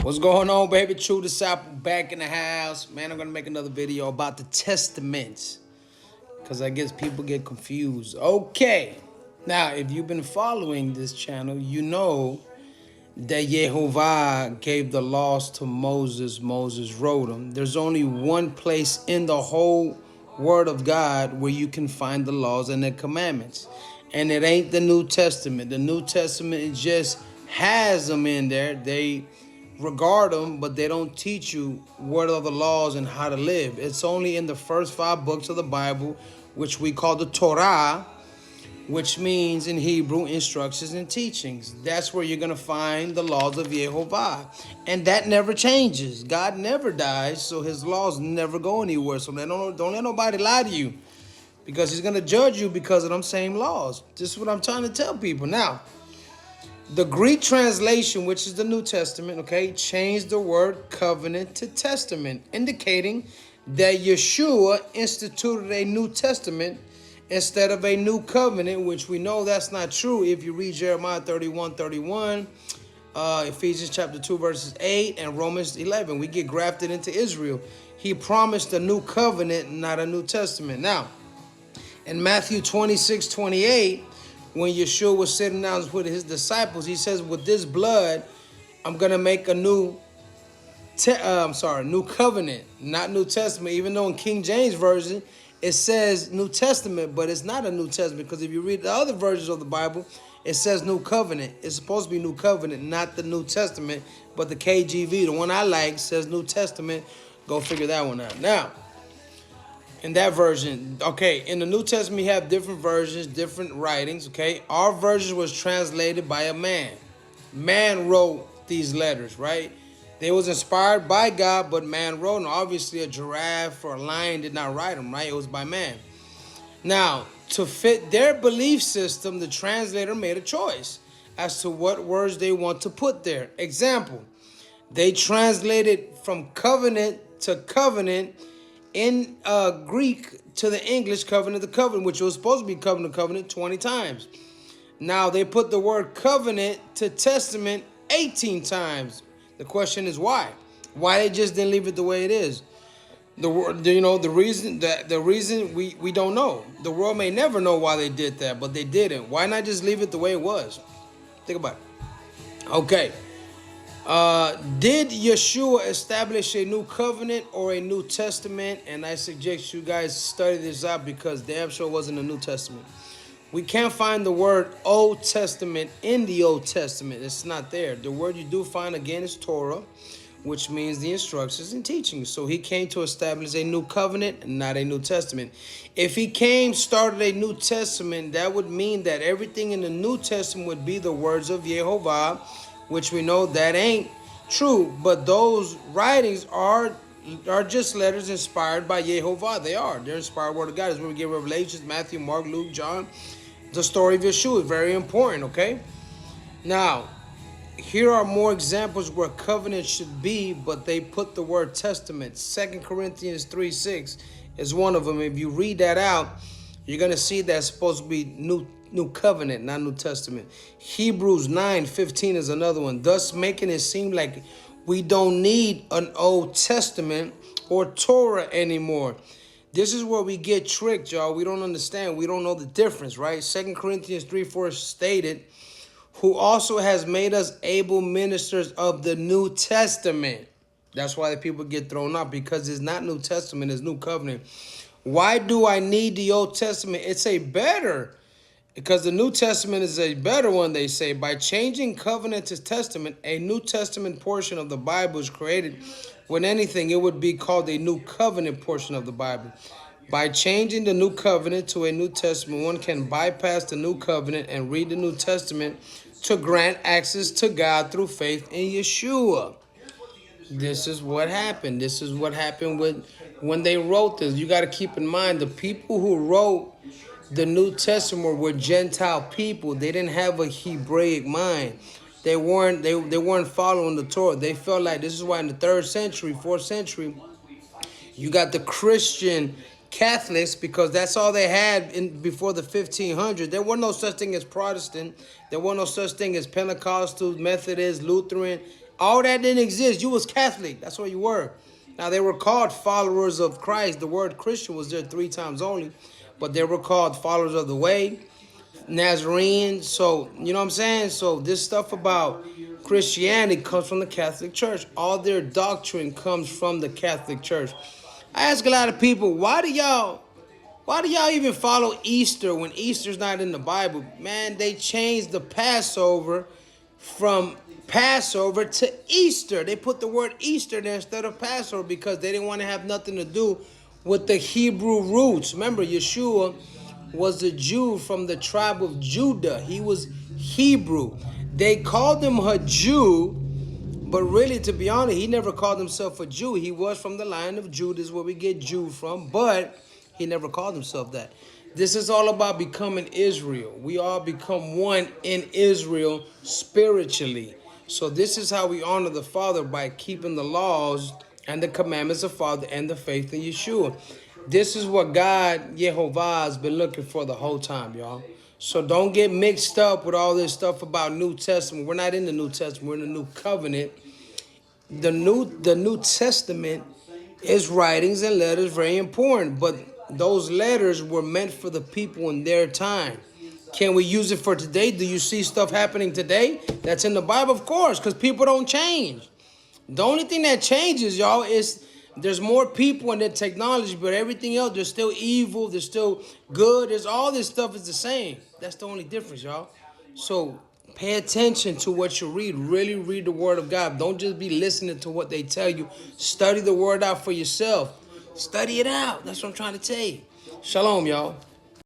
What's going on, baby? True Disciple back in the house. Man, I'm going to make another video about the Testaments because I guess people get confused. Okay. Now, if you've been following this channel, you know that Yehovah gave the laws to Moses. Moses wrote them. There's only one place in the whole Word of God where you can find the laws and the commandments. And it ain't the New Testament. The New Testament just has them in there. They regard them, but they don't teach you what are the laws and how to live. It's only in the first 5 books of the Bible, which we call the Torah, which means in Hebrew instructions and teachings. That's where you're going to find the laws of Yehovah. And that never changes. God never dies, so his laws never go anywhere. So don't let nobody lie to you, because he's going to judge you because of them same laws. This is what I'm trying to tell people. Now, the Greek translation, which is the New Testament, okay, changed the word covenant to testament, indicating that Yeshua instituted a New Testament instead of a new covenant, which we know that's not true if you read Jeremiah 31:31, Ephesians chapter 2, verses 8, and Romans 11. We get grafted into Israel. He promised a new covenant, not a New Testament. Now, in Matthew 26:28, when Yeshua was sitting down with his disciples, he says, with this blood, I'm going to make a new covenant, not New Testament. Even though in King James Version, it says New Testament, but it's not a New Testament, because if you read the other versions of the Bible, it says New Covenant. It's supposed to be New Covenant, not the New Testament, but the KJV, the one I like, says New Testament. Go figure that one out. Now, in that version, okay, in the New Testament, you have different versions, different writings, okay? Our version was translated by a man. Man wrote these letters, right? They was inspired by God, but man wrote them. Obviously, a giraffe or a lion did not write them, right? It was by man. Now, to fit their belief system, the translator made a choice as to what words they want to put there. Example, they translated from covenant to covenant in Greek to the English covenant to covenant, which was supposed to be covenant to covenant 20 times. Now they put the word covenant to testament 18 times. The question is why? Why they just didn't leave it the way it is? The reason we don't know. The world may never know why they did that, but they didn't. Why not just leave it the way it was? Think about it. Okay. Did Yeshua establish a new covenant or a New Testament? And I suggest you guys study this out, because damn sure wasn't a New Testament. We can't find the word Old Testament in the Old Testament. It's not there. The word you do find again is Torah, which means the instructions and teachings. So he came to establish a new covenant, not a New Testament. If he started a New Testament, that would mean that everything in the New Testament would be the words of Yehovah, which we know that ain't true. But those writings are just letters inspired by Yehovah. They're inspired word of God. Is where we get Revelations, Matthew, Mark, Luke, John. The story of Yeshua is very important, okay? Now, here are more examples where covenant should be, but they put the word testament. 2 Corinthians 3:6 is one of them. If you read that out, you're going to see that's supposed to be new covenant, not New Testament. Hebrews 9:15 is another one, thus making it seem like we don't need an Old Testament or Torah anymore. This is where we get tricked, y'all. We don't understand. We don't know the difference, right? 2 Corinthians 3:4 stated, who also has made us able ministers of the New Testament. That's why the people get thrown out, because it's not New Testament, it's New Covenant. Why do I need the Old Testament? It's a better, because the New Testament is a better one, they say. By changing covenant to testament, a New Testament portion of the Bible is created. When anything, it would be called a New Covenant portion of the Bible. By changing the New Covenant to a New Testament, one can bypass the New Covenant and read the New Testament to grant access to God through faith in Yeshua. This is what happened. This is what happened when they wrote this. You got to keep in mind, the people who wrote the New Testament were Gentile people. They didn't have a Hebraic mind. They weren't following the Torah. They felt like, this is why in the 3rd century, 4th century, you got the Christian Catholics, because that's all they had before the 1500s. There was no such thing as Protestant. There was no such thing as Pentecostal, Methodist, Lutheran. All that didn't exist. You was Catholic. That's what you were. Now, they were called followers of Christ. The word Christian was there 3 times only, but they were called followers of the way, Nazarene. So, you know what I'm saying? So this stuff about Christianity comes from the Catholic Church. All their doctrine comes from the Catholic Church. I ask a lot of people, why do y'all even follow Easter when Easter's not in the Bible? Man, they changed the Passover from Passover to Easter. They put the word Easter there instead of Passover because they didn't want to have nothing to do with the Hebrew roots. Remember, Yeshua was a Jew from the tribe of Judah. He was Hebrew. They called him a Jew, but really, to be honest, he never called himself a Jew. He was from the line of Judah, is where we get Jew from, but he never called himself that. This is all about becoming Israel. We all become one in Israel spiritually. So this is how we honor the Father, by keeping the laws and the commandments of Father and the faith in Yeshua. This is what God, yehovahs, has been looking for the whole time, y'all. So don't get mixed up with all this stuff about New Testament. We're not in the New Testament. We're in the New Covenant. The New Testament is writings and letters, very important. But those letters were meant for the people in their time. Can we use it for today? Do you see stuff happening today that's in the Bible? Of course, because people don't change. The only thing that changes, y'all, is there's more people and the technology, but everything else, there's still evil, there's still good, there's all this stuff is the same. That's the only difference, y'all. So pay attention to what you read. Really read the Word of God. Don't just be listening to what they tell you. Study the Word out for yourself. Study it out. That's what I'm trying to tell you. Shalom, y'all.